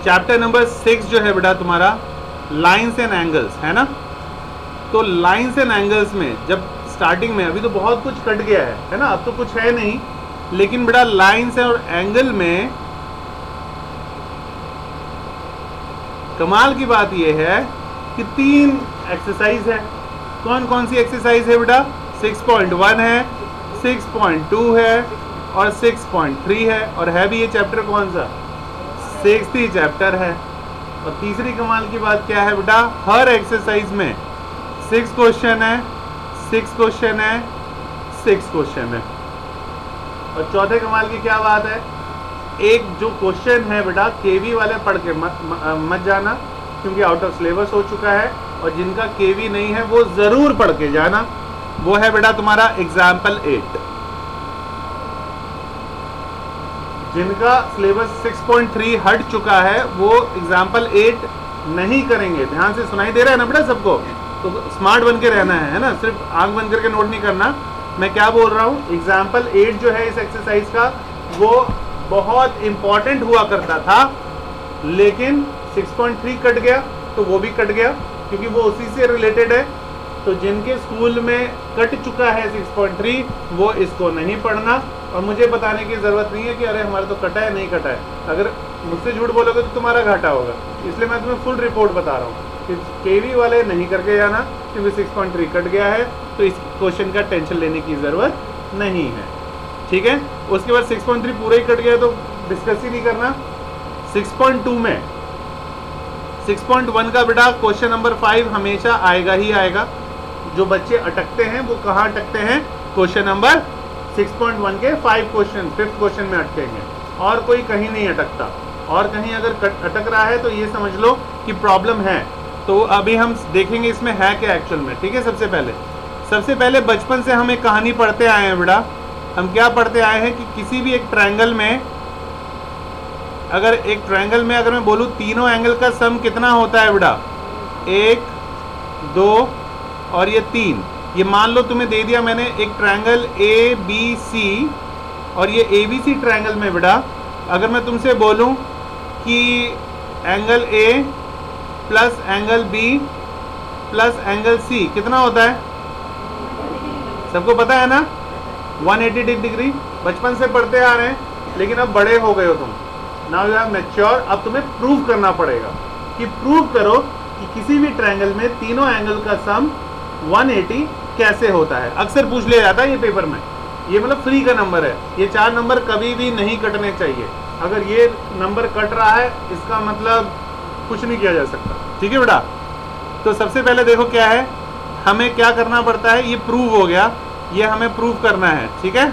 Chapter number 6 जो है बेटा तुम्हारा लाइंस एंड एंगल्स है ना। तो लाइंस एंड एंगल्स में जब स्टार्टिंग में अभी तो बहुत कुछ कट गया है ना, अब तो कुछ है नहीं, लेकिन बेटा लाइंस और एंगल में कमाल की बात यह है कि 3 एक्सरसाइज है। कौन कौन सी एक्सरसाइज है बेटा? 6.1 है, 6.2 है और 6.3 है। और है भी ये चैप्टर कौन सा? 6th चैप्टर है। और तीसरी कमाल की बात क्या है बेटा? हर एक्सरसाइज में 6 क्वेश्चन है, 6 क्वेश्चन है, 6 क्वेश्चन है। और चौथे कमाल की क्या बात है, एक जो क्वेश्चन है बेटा केवी वाले पढ़ के मत जाना, क्योंकि आउट ऑफ सिलेबस हो चुका है। और जिनका केवी नहीं है वो जरूर पढ़ के जाना। वो है बेटा तुम्हारा एग्जाम्पल 8। जिनका सिलेबस 6.3 हट चुका है वो एग्जाम्पल 8 नहीं करेंगे। ध्यान से सुनाई दे रहा है ना बेटा सबको? तो स्मार्ट बन के रहना है ना, सिर्फ आंख बंद करके नोट नहीं करना। मैं क्या बोल रहा हूँ, एग्जाम्पल 8 जो है इस एक्सरसाइज का वो बहुत इंपॉर्टेंट हुआ करता था, लेकिन 6.3 कट गया तो वो भी कट गया, क्योंकि वो उसी से रिलेटेड है। तो जिनके स्कूल में कट चुका है 6.3 वो इसको नहीं पढ़ना। और मुझे बताने की ज़रूरत नहीं है कि अरे हमारा तो कटा है, नहीं कटा है। अगर मुझसे झूठ बोलोगे तो तुम्हारा घाटा होगा, इसलिए मैं तुम्हें फुल रिपोर्ट बता रहा हूँ कि केवी वाले नहीं करके जाना, क्योंकि 6.3 कट गया है तो इस क्वेश्चन का टेंशन लेने की ज़रूरत नहीं है। ठीक है, उसके बाद 6.3 पूरा ही कट गया तो डिस्कस ही नहीं करना। 6.2 में 6.1 का बेटा क्वेश्चन नंबर 5 हमेशा आएगा ही आएगा। जो बच्चे अटकते हैं वो कहाँ अटकते हैं? क्वेश्चन नंबर 6.1 के 5 क्वेश्चन, 5th क्वेश्चन में अटकेंगे, और कोई कहीं नहीं अटकता। और कहीं अगर अटक रहा है तो ये समझ लो कि प्रॉब्लम है। तो अभी हम देखेंगे इसमें है क्या एक्चुअल में। ठीक है, सबसे पहले बचपन से हम एक कहानी पढ़ते आए हैं बेटा। हम क्या पढ़ते आए हैं कि किसी भी एक ट्रायंगल में, अगर मैं बोलूँ तीनों एंगल का सम कितना होता है बेटा? 1, 2 और ये 3। ये मान लो तुम्हें दे दिया मैंने एक ट्रायंगल ABC, और ये ABC ट्रायंगल में बेटा अगर मैं तुमसे बोलूं कि angle A plus angle B plus angle C कितना होता है? सबको पता है ना? 180 डिग्री। बचपन से पढ़ते आ रहे हैं, लेकिन अब बड़े हो गए हो तुम, नाउ यू आर मैच्योर। अब तुम्हें प्रूव करना पड़ेगा कि प्रूव करो कि किसी भी ट्रायंगल में तीनों एंगल का सम 180 कैसे होता है। अक्सर पूछ लिया जाता है ये पेपर में। ये मतलब फ्री का नंबर है, ये 4 नंबर कभी भी नहीं कटने चाहिए। अगर ये नंबर कट रहा है इसका मतलब कुछ नहीं किया जा सकता। ठीक है बेटा, तो सबसे पहले देखो क्या है, हमें क्या करना पड़ता है। ये प्रूव हो गया, ये हमें प्रूव करना है। ठीक है,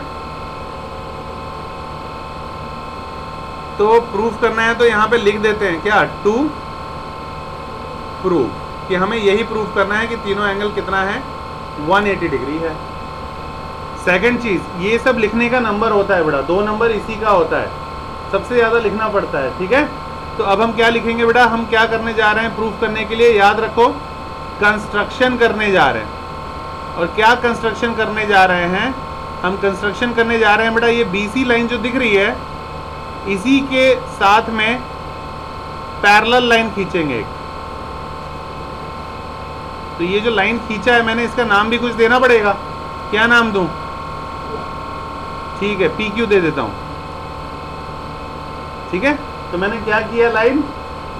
तो प्रूव करना है तो यहाँ पे लिख देते हैं क्या, टू प्रूव, कि हमें यही प्रूव करना है कि तीनों एंगल कितना है, 180 डिग्री है। सेकंड चीज, ये सब लिखने का नंबर होता है बेटा, 2 नंबर इसी का होता है, सबसे ज्यादा लिखना पड़ता है। ठीक है, तो अब हम क्या लिखेंगे बेटा, हम क्या करने जा रहे हैं प्रूफ करने के लिए, याद रखो कंस्ट्रक्शन करने जा रहे हैं। और क्या कंस्ट्रक्शन करने जा रहे हैं, हम कंस्ट्रक्शन करने जा रहे हैं बेटा, ये BC लाइन जो दिख रही है इसी के साथ में पैरेलल लाइन खींचेंगे एक। तो ये जो लाइन खींचा है मैंने, इसका नाम भी कुछ देना पड़ेगा। क्या नाम दूं? ठीक है, PQ दे देता हूं। ठीक है, तो मैंने क्या किया, लाइन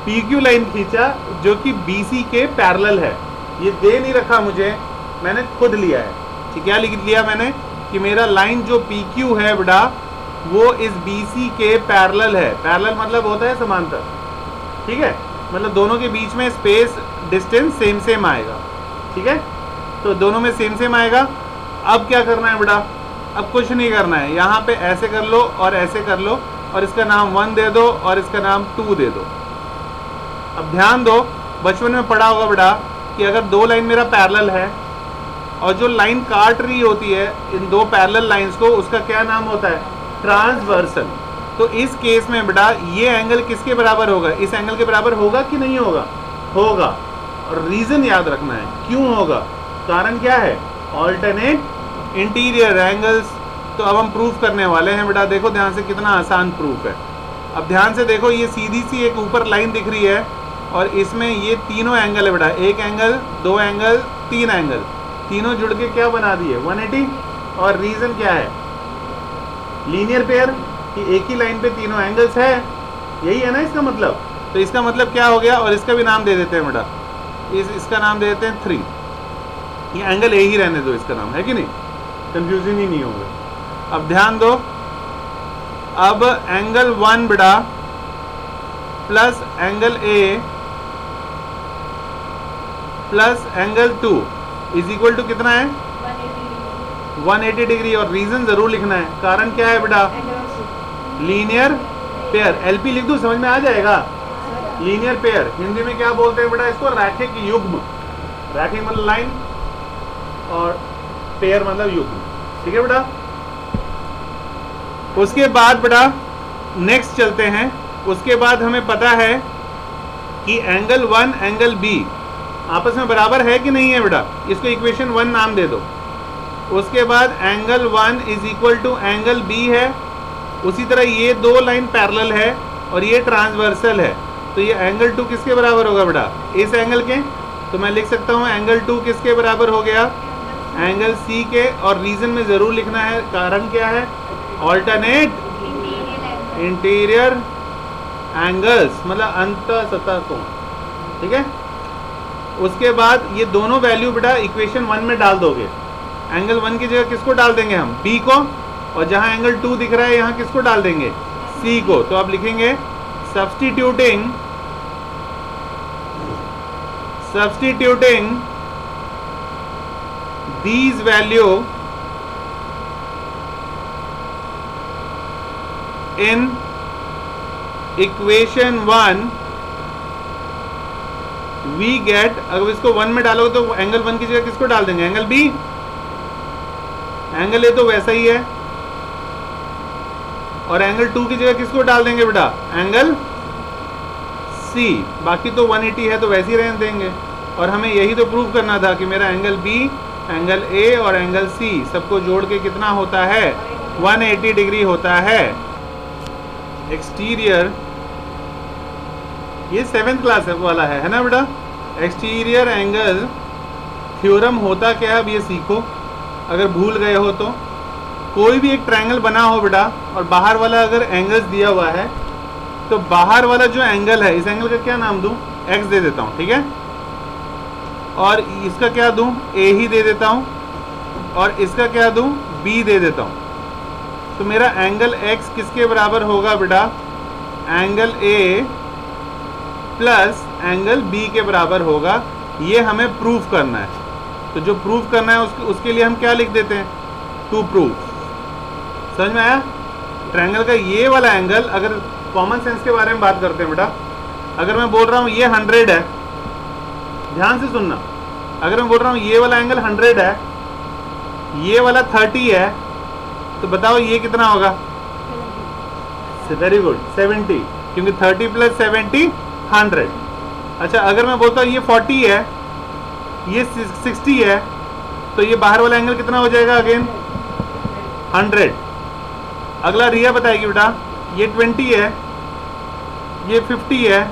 PQ लाइन खींचा जो कि BC के पैरेलल है। ये दे नहीं रखा मुझे, मैंने खुद लिया है। ठीक, क्या लिख लिया मैंने कि मेरा लाइन जो PQ है बेटा वो इस BC के पैरेलल है। पैरेलल मतलब होता है समांतर। ठीक है, मतलब दोनों के बीच में स्पेस डिस्टेंस सेम सेम आएगा। ठीक है, तो दोनों में सेम सेम आएगा। अब क्या करना है बेटा, अब कुछ नहीं करना है, यहाँ पे ऐसे कर लो और ऐसे कर लो, और इसका नाम 1 दे दो और इसका नाम 2 दे दो। अब ध्यान दो, बचपन में पढ़ा होगा बेटा कि अगर 2 लाइन मेरा पैरेलल है और जो लाइन काट रही होती है इन 2 पैरेलल लाइंस को, उसका क्या नाम होता है, ट्रांसवर्सल। तो इस केस में बेटा ये एंगल किसके बराबर होगा, इस एंगल के बराबर होगा कि नहीं होगा, होगा। और रीजन याद रखना है क्यों होगा, कारण क्या है, ऑल्टरनेट इंटीरियर एंगल्स। तो अब हम प्रूफ करने वाले हैं बेटा, देखो ध्यान से कितना आसान प्रूफ है। अब ध्यान से देखो, ये सीधी सी एक ऊपर लाइन दिख रही है और इसमें ये तीनों एंगल है बेटा, एक एंगल, दो एंगल, तीन एंगल, तीनों जुड़ के क्या बना दिए 180। और रीजन क्या है, लीनियर पेयर कि एक ही लाइन पे तीनों एंगल्स है, यही है ना इसका मतलब। तो इसका मतलब क्या हो गया, और इसका भी नाम दे देते हैं बेटा, इसका नाम दे देते हैं 3। ये एंगल ए ही रहने दो, इसका नाम है कि नहीं, कंफ्यूजन ही नहीं होगा। अब ध्यान दो, अब angle 1 beta plus angle A plus angle 2 is equal to कितना है 180 डिग्री। और रीजन जरूर लिखना है, कारण क्या है बेटा, लीनियर पेयर। एलपी लिख दूं, समझ में आ जाएगा। लीनियर पेयर हिंदी में क्या बोलते हैं बेटा इसको, रैखिक युग्म। रैखिक मतलब लाइन और पेयर मतलब युग्म, ठीक है बेटा। उसके बाद बेटा नेक्स्ट चलते हैं। उसके बाद हमें पता है कि एंगल 1 एंगल बी आपस में बराबर है कि नहीं है बेटा, इसको इक्वेशन 1 नाम दे दो। उसके बाद angle 1 is equal to angle B है। उसी तरह ये दो लाइन पैरेलल है और ये ट्रांसवर्सल है, तो ये एंगल 2 किसके बराबर होगा बेटा, इस एंगल के। तो मैं लिख सकता हूँ एंगल 2 किसके बराबर हो गया, एंगल सी के। और रीजन में जरूर लिखना है, कारण क्या है, ऑल्टरनेट इंटीरियर एंगल्स, मतलब अंत सतह कोण, ठीक है। उसके बाद ये दोनों वैल्यू बेटा इक्वेशन 1 में डाल दोगे। एंगल 1 की जगह किसको डाल देंगे हम, बी को, और जहां एंगल 2 दिख रहा है यहां किसको डाल देंगे, सी को। तो आप लिखेंगे substituting these value in equation 1 we get, अगर इसको 1 में डालोगे तो एंगल 1 की जगह किसको डाल देंगे, एंगल बी। एंगल ए तो वैसा ही है, और एंगल 2 की जगह किसको डाल देंगे बेटा, एंगल सी। बाकी तो 180 है तो वैसे ही रहने देंगे। और हमें यही तो प्रूव करना था कि मेरा एंगल बी, एंगल ए और एंगल सी सबको जोड़ के कितना होता है, 180 डिग्री होता है। एक्सटीरियर, ये 7th क्लास वाला है ना बेटा। एक्सटीरियर एंगल थ्योरम होता क्या है, अब ये सीखो, अगर भूल गए हो तो। कोई भी एक ट्रायंगल बना हो बेटा और बाहर वाला अगर एंगल्स दिया हुआ है तो बाहर वाला जो एंगल है, इस एंगल का क्या नाम दूं, एक्स दे देता हूं, ठीक है। और इसका क्या दूं, ए ही दे देता हूं, और इसका क्या दूं, बी दे देता हूं। तो मेरा एंगल एक्स किसके बराबर होगा बेटा, angle A plus angle B के बराबर होगा। ये हमें प्रूफ करना है। तो जो प्रूफ करना है उसके लिए हम क्या लिख देते हैं, टू प्रूफ। समझ में आया। ट्रायंगल का ये वाला एंगल, अगर कॉमन सेंस के बारे में बात करते हैं बेटा, अगर मैं बोल रहा हूँ ये 100 है, ध्यान से सुनना, अगर मैं बोल रहा हूँ ये वाला एंगल 100 है, ये वाला 30 है, तो बताओ ये कितना होगा, वेरी गुड 70, क्योंकि 30 प्लस 70 100। अच्छा अगर मैं बोलता हूँ ये 40 है, ये 60 है, तो ये बाहर वाला एंगल कितना हो जाएगा, अगेन 100। अगला रिया बताएगी बेटा, ये 20 है, ये 50 है,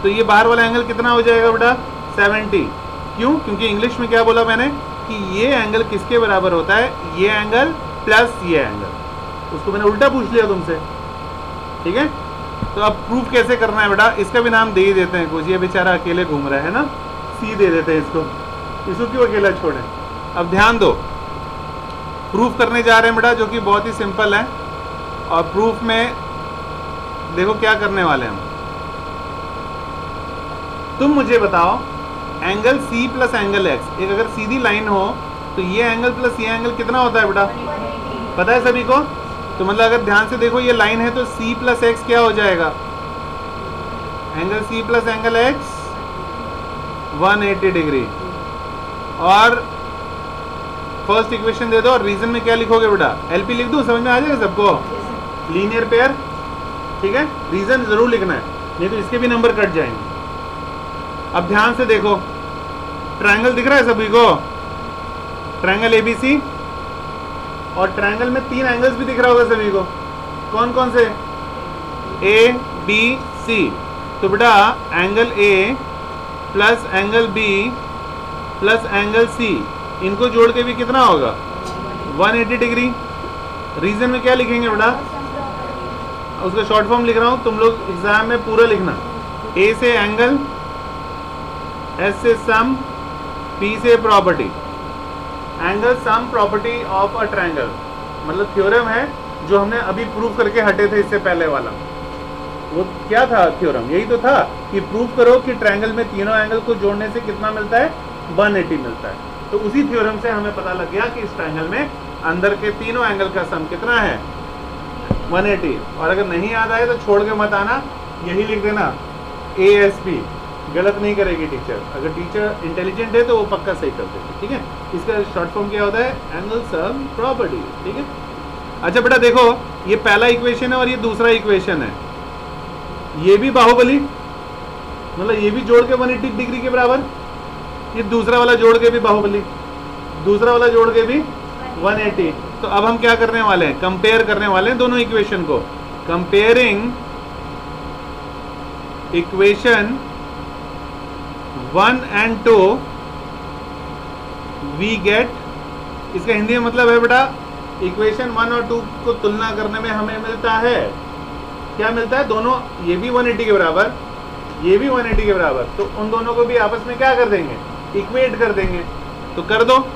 तो ये बाहर वाला एंगल कितना हो जाएगा बेटा, 70। क्यों, क्योंकि इंग्लिश में क्या बोला मैंने कि ये एंगल किसके बराबर होता है, ये एंगल प्लस ये एंगल। उसको मैंने उल्टा पूछ लिया तुमसे, ठीक है। तो अब प्रूफ कैसे करना है बेटा, इसका भी नाम दे ही देते हैं कुछ, ये बेचारा अकेले घूम रहा है ना, सी दे देते हैं इसको क्यों अकेला छोड़े। अब ध्यान दो, प्रूफ करने जा रहे हैं बेटा, जो कि बहुत ही सिंपल है। और प्रूफ में देखो क्या करने वाले हैं हम। तुम मुझे बताओ angle C plus angle X, एक अगर सीधी लाइन हो तो ये एंगल प्लस ये एंगल कितना होता है बेटा, पता है सभी को। तो मतलब अगर ध्यान से देखो ये लाइन है तो C प्लस एक्स क्या हो जाएगा, angle C plus angle X 180 degree. और फर्स्ट इक्वेशन दे दो और रीजन में क्या लिखोगे बेटा, LP लिख दूं, समझ में आ जाएगा सबको, लीनियर पेयर, ठीक है। रीजन जरूर लिखना है, नहीं तो इसके भी नंबर कट जाएंगे। अब ध्यान से देखो, ट्रायंगल दिख रहा है सभी को, ट्रायंगल ABC, और ट्रायंगल में 3 एंगल्स भी दिख रहा होगा सभी को। कौन कौन से, ए बी सी। तो बेटा angle A plus angle B plus angle C, इनको जोड़ के भी कितना होगा 180 डिग्री। रीजन में क्या लिखेंगे बेटा, उसका शॉर्ट फॉर्म लिख रहा हूं, तुम लोग एग्जाम में पूरा लिखना। ए से एंगल, एस से सम, पी से property. Angle sum property of a triangle, मतलब थ्योरम है जो हमने अभी प्रूव करके हटे थे इससे पहले वाला। वो क्या था थ्योरम, यही तो था कि प्रूव करो कि ट्रायंगल में तीनों एंगल को जोड़ने से कितना मिलता है 180 मिलता है। तो उसी थ्योरम से हमें पता लग गया कि इस ट्रायंगल में अंदर के तीनों एंगल का सम कितना है 180। और अगर नहीं याद आए तो छोड़ के मत आना, यही लिख देना ASP, गलत नहीं करेगी टीचर। अगर टीचर इंटेलिजेंट है तो वो पक्का सही कर देगी, ठीक है। इसका शॉर्ट फॉर्म क्या होता है एंगल सम प्रॉपर्टी, ठीक है। अच्छा बेटा देखो, ये पहला इक्वेशन है और ये दूसरा इक्वेशन है। ये भी बाहुबली, मतलब ये भी जोड़ के 180 डिग्री के बराबर, ये दूसरा वाला जोड़ के भी बाहुबली, दूसरा वाला जोड़ के भी 180। तो अब हम क्या करने वाले हैं, कंपेयर करने वाले हैं दोनों इक्वेशन को। Comparing equation 1 and 2 we get, इसका हिंदी में मतलब है बेटा इक्वेशन 1 और 2 को तुलना करने में हमें मिलता है, क्या मिलता है, दोनों ये भी 180 के बराबर, ये भी 180 के बराबर। तो उन दोनों को भी आपस में क्या कर देंगे, इक्वेट कर देंगे। तो कर दो।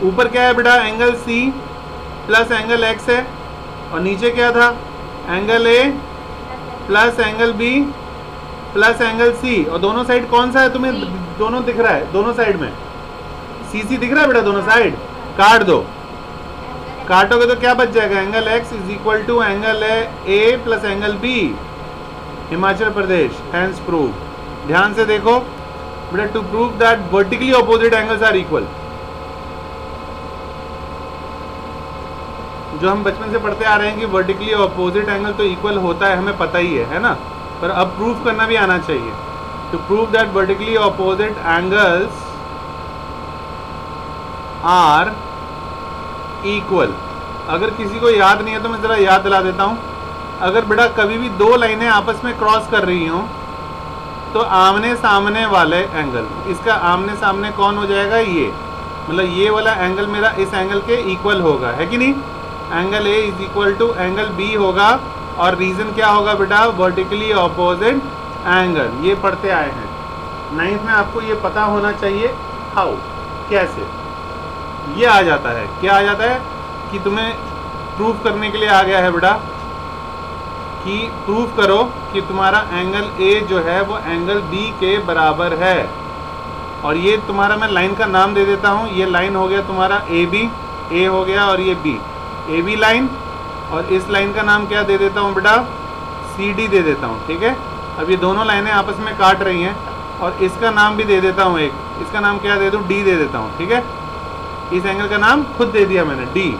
ऊपर क्या है बेटा, angle C plus angle X है, और नीचे क्या था, angle A plus angle B plus angle C। और दोनों साइड कौन सा है तुम्हें, दोनों दिख रहा है, दोनों साइड में CC दिख रहा है बेटा, दोनों साइड काट दो। काटोगे तो क्या बच जाएगा, angle X is equal to angle A plus angle B, Himachal Pradesh, hence prove. ध्यान से देखो बेटा, to prove that vertically opposite angles are equal, जो हम बचपन से पढ़ते आ रहे हैं कि वर्टिकली ऑपोजिट एंगल तो इक्वल होता है, हमें पता ही है ना, पर अब प्रूव करना भी आना चाहिए। To prove that vertically opposite angles are equal. अगर किसी को याद नहीं है तो मैं जरा याद दिला देता हूं। अगर बेटा कभी भी दो लाइनें आपस में क्रॉस कर रही हों तो आमने सामने वाले एंगल, इसका आमने सामने कौन हो जाएगा, ये, मतलब ये वाला एंगल मेरा इस एंगल के इक्वल होगा, है कि नहीं। Angle A is equal to angle B होगा, और रीजन क्या होगा बेटा, वर्टिकली ऑपोजिट एंगल। ये पढ़ते आए हैं 9th में, आपको ये पता होना चाहिए। हाउ, कैसे ये आ जाता है, क्या आ जाता है कि तुम्हें प्रूफ करने के लिए आ गया है बेटा कि प्रूफ करो कि तुम्हारा एंगल A जो है वो एंगल B के बराबर है। और ये तुम्हारा मैं लाइन का नाम दे देता हूँ, ये लाइन हो गया तुम्हारा AB, A हो गया, और ये B, AB लाइन, और इस लाइन का नाम क्या दे देता हूँ बेटा, CD दे देता हूँ, ठीक है। अब ये दोनों लाइनें आपस में काट रही हैं, और इसका नाम भी दे देता हूँ एक, इसका नाम क्या दे दूँ, D दे देता हूँ, ठीक है। इस एंगल का नाम खुद दे दिया मैंने, D।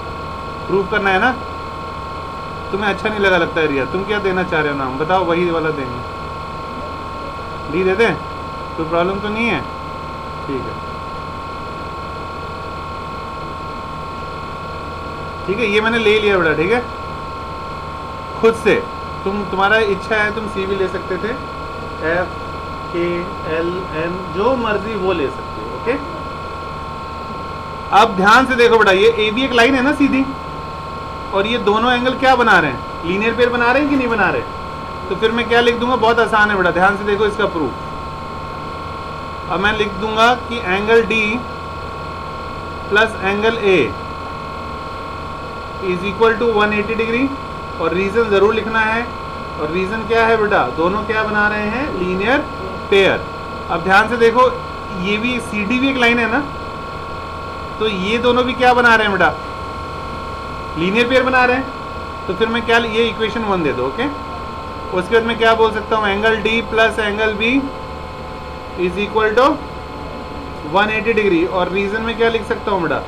प्रूव करना है ना, तुम्हें अच्छा नहीं लगा लगता है रिया, तुम क्या देना चाह रहे हो नाम, बताओ, वही वाला देंगे, D दे दें, कोई प्रॉब्लम तो नहीं है, ठीक है। ठीक है, ये मैंने ले लिया बेटा, ठीक है। खुद से तुम्हारा इच्छा है तुम C भी ले सकते थे, F K L N जो मर्जी वो ले सकते हो, ओके। अब ध्यान से देखो बेटा, ये AB एक लाइन है ना सीधी, और ये दोनों एंगल क्या बना रहे हैं, लीनियर पेयर बना रहे हैं कि नहीं बना रहे। तो फिर मैं क्या लिख दूंगा, बहुत आसान है बेटा, ध्यान से देखो इसका प्रूफ। अब मैं लिख दूंगा कि angle D plus angle A is equal to 180 degree, और रीजन जरूर लिखना है। और रीजन क्या है बेटा, दोनों क्या बना रहे हैं, लीनियर पेयर। अब ध्यान से देखो, ये भी CD भी एक लाइन है ना, तो ये दोनों भी क्या बना रहे हैं बेटा, लीनियर पेयर बना रहे हैं। तो फिर मैं क्या, ये इक्वेशन 1 दे दो, ओके। उसके बाद मैं क्या बोल सकता हूँ, angle D plus angle B is equal to 180 degree, और रीजन में क्या लिख सकता हूँ बेटा,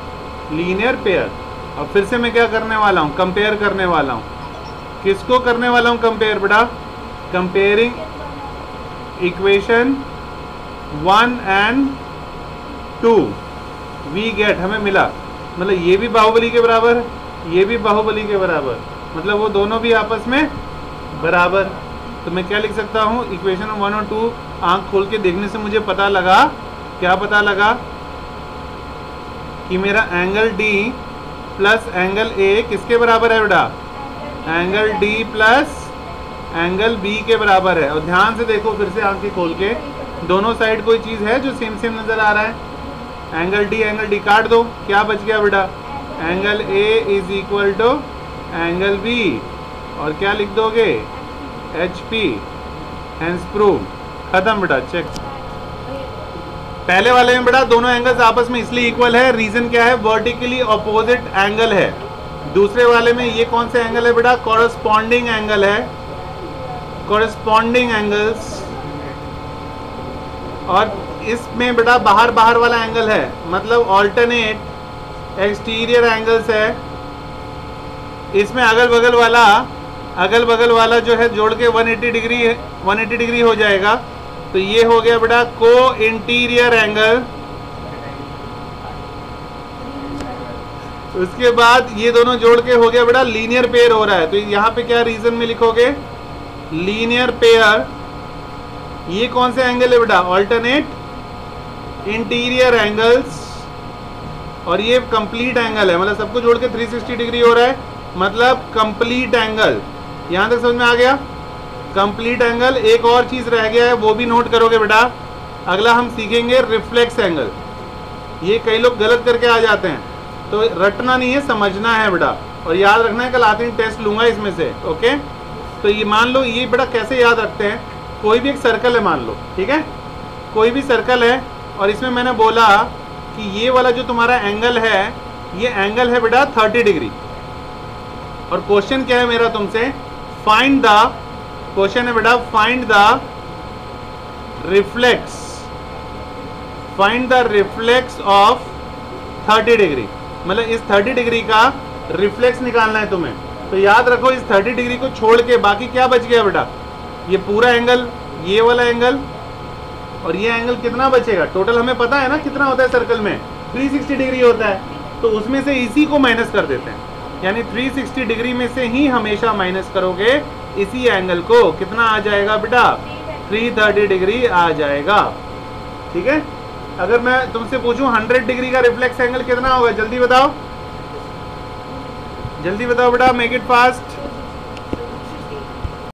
लीनियर पेयर। अब फिर से मैं क्या करने वाला हूँ, कंपेयर करने वाला हूँ। किसको करने वाला हूँ कंपेयर बेटा, comparing equation 1 and 2 we get, हमें मिला, मतलब ये भी बाहुबली के बराबर, ये भी बाहुबली के बराबर, मतलब वो दोनों भी आपस में बराबर। तो मैं क्या लिख सकता हूँ, इक्वेशन 1 और 2 आंख खोल के देखने से मुझे पता लगा, क्या पता लगा कि मेरा angle D plus angle A किसके बराबर है बेटा, angle D plus angle B के बराबर है। और ध्यान से देखो फिर से आंखें खोल के, दोनों साइड कोई चीज़ है जो सेम सेम नज़र आ रहा है। एंगल D काट दो, क्या बच गया बेटा, angle A is equal to angle B, और क्या लिख दोगे, HP, हेंस प्रूव, खत्म बेटा, चेक। पहले वाले में बेटा दोनों एंगल्स आपस में इसलिए इक्वल है, रीजन क्या है, वर्टिकली अपोजिट एंगल है। दूसरे वाले में ये कौन सा एंगल है बेटा, कॉरस्पॉन्डिंग एंगल है, कॉरस्पॉन्डिंग एंगल्स। और इसमें बेटा बाहर बाहर वाला एंगल है, मतलब ऑल्टरनेट एक्सटीरियर एंगल्स है। इसमें अगल बगल वाला जो है जोड़ के 180 डिग्री हो जाएगा। तो ये हो गया बेटा को इंटीरियर एंगल। उसके बाद ये दोनों जोड़ के हो गया बेटा लीनियर पेयर हो रहा है। तो यहाँ पे क्या रीजन में लिखोगे, लीनियर पेयर। ये कौन से एंगल है बेटा, ऑल्टरनेट इंटीरियर एंगल्स। और ये कंप्लीट एंगल है, मतलब सबको जोड़ के 360 डिग्री हो रहा है, मतलब कंप्लीट एंगल। यहां तक समझ में आ गया, कंप्लीट एंगल। एक और चीज रह गया है, वो भी नोट करोगे बेटा, अगला हम सीखेंगे रिफ्लेक्स एंगल। ये कई लोग गलत करके आ जाते हैं, तो रटना नहीं है, समझना है बेटा, और याद रखना है। कल आते ही टेस्ट लूंगा इसमें से, ओके। तो ये मान लो, ये बेटा कैसे याद रखते हैं, कोई भी एक सर्कल है मान लो, ठीक है, कोई भी सर्कल है, और इसमें मैंने बोला कि ये वाला जो तुम्हारा एंगल है, ये एंगल है बेटा 30 डिग्री। और क्वेश्चन क्या है मेरा तुमसे, फाइंड द, क्वेश्चन है बेटा find the reflex, find the reflex of 30 degree, मतलब इस 30 डिग्री का रिफ्लेक्स निकालना है तुम्हें। तो याद रखो इस 30 डिग्री को छोड़ के बाकी क्या बच गया बेटा, ये पूरा एंगल, ये वाला एंगल, और ये एंगल कितना बचेगा, टोटल हमें पता है ना कितना होता है सर्कल में, 360 डिग्री होता है। तो उसमें से इसी को माइनस कर देते हैं, यानी 360 डिग्री में से ही हमेशा माइनस करोगे इसी एंगल को। कितना आ जाएगा बेटा, 330 डिग्री आ जाएगा, ठीक है। अगर मैं तुमसे पूछूं 100 डिग्री का रिफ्लेक्स एंगल कितना होगा, जल्दी बताओ, जल्दी बताओ बेटा, मेक इट फास्ट।